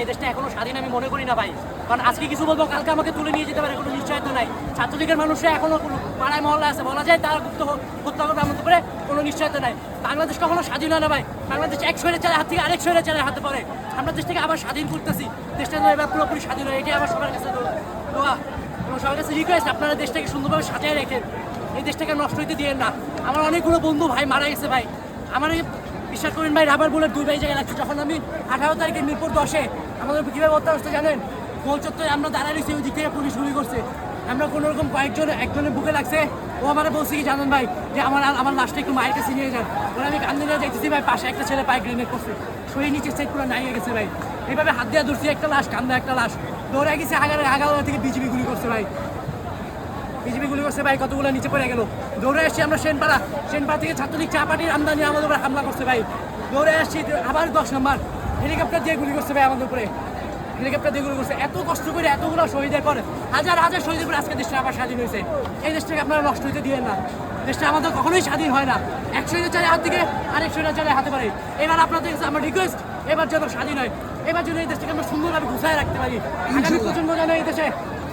এই দেশটা এখনো স্বাধীন আমি মনে করি না ভাই। কারণ আজকে কিছু বলবো, কালকে আমাকে তুলে নিয়ে যেতে পারে, কোনো নিশ্চয়তা নাই। ছাত্রলীগের মানুষরা এখনো পাড়ায় মহল্লা আছে, বলা যায় তারা হত্যা করবে এমন করে কোনো নিশ্চয়তা নাই। বাংলাদেশ কখনো স্বাধীন হয় না ভাই। বাংলাদেশ এক স্বৈরাচারের হাত থেকে আরেক স্বৈরাচারের হাতে পড়ে। আমরা দেশ থেকে আবার স্বাধীন করতেছি, দেশটা যেন এবার পুরোপুরি স্বাধীন হয়, এটাই আমার সবার কাছে দোয়া এবং সবার কাছে রিকোয়েস্ট, আপনারা দেশটাকে সুন্দরভাবে সাজিয়ে রেখেন, এই দেশটাকে নষ্ট হইতে দিয়েন না। আমার অনেকগুলো বন্ধু ভাই মারা গেছে ভাই। আমার বিশ্বাস করেন ভাই, রাবার বুলেট 2 জায়গায় লাগছে। যখন আমি 18 তারিখে মিরপুর 10-এ আমাদের কীভাবে হত্যা হচ্ছে জানেন? গোল চত্বরে আমরা দাঁড়ায় রয়েছি, ওই দিক থেকে পুলিশ গুলি করছে। আমরা কোনো রকম একজনের বুকে লাগছে। ও আমার বলছে কি জানেন ভাই, যে আমার লাশটা একটু মায়ের কাছে নিয়ে যান। ওরা আমি কান্দে নিয়ে যাইতেছি ভাই, পাশে একটা ছেলে পায়ে গ্রেনেড করছে, শরীর নিচে সাইড পুরো নাইয়ে গেছে ভাই। এইভাবে হাত দিয়ে ধরছি একটা লাশ, কান্দা একটা লাশ, দৌড়ে গেছে আগাওয়া থেকে বিজিবি গুলি করছে ভাই। বিজেপি গুলি করছে ভাই, কতগুলো নিচে পড়ে গেল। দৌড়ে আসছি আমরা সেনপাড়া থেকে ছাত্রলীগ চা পার্টির আমদানি আমাদের উপরে হামলা করছে ভাই। দৌড়ে আসছি আবার 10 নম্বর হেলিকপ্টার দিয়ে গুলি করছে ভাই আমাদের উপরে, হেলিকপ্টার দিয়ে গুলি করছে। এত কষ্ট করে এতগুলো শহীদের পরে, হাজার হাজার শহীদের পরে আজকে দেশটা আবার স্বাধীন হয়েছে। এই দেশটাকে আপনারা নষ্ট হইতে দিয়েন না। দেশটা আমাদের কখনোই স্বাধীন হয় না, এক স্বৈরাচারের হাত থেকে আরেক স্বৈরাচারের হাতে পারে। এবার আপনাদের কাছে আমার রিকোয়েস্ট, এবার যেন স্বাধীন হয়, এবার যেন এই দেশটাকে আমরা সুন্দরভাবে গুছায় রাখতে পারি। আগামী প্রজন্ম যেন এই দেশে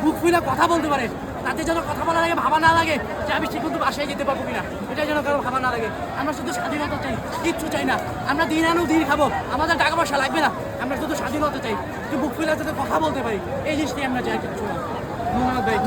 বুক ফুলে কথা বলতে পারে, তাতে যেন কথা বলার আগে ভাবা না লাগে যে আমি ঠিক মতো বাসায় যেতে পারবো কিনা, এটা যেন কারো ভাবা না লাগে। আমরা শুধু স্বাধীনতা চাই, কিচ্ছু চাই না। আমরা দিন আনো দিন খাবো, আমাদের টাকা পয়সা লাগবে না। আমরা শুধু স্বাধীনতা চাই, একটু বুক ফুলে যাতে কথা বলতে পারি, এই জিনিসটাই আমরা চাই, কিচ্ছু না। ধন্যবাদ ভাই।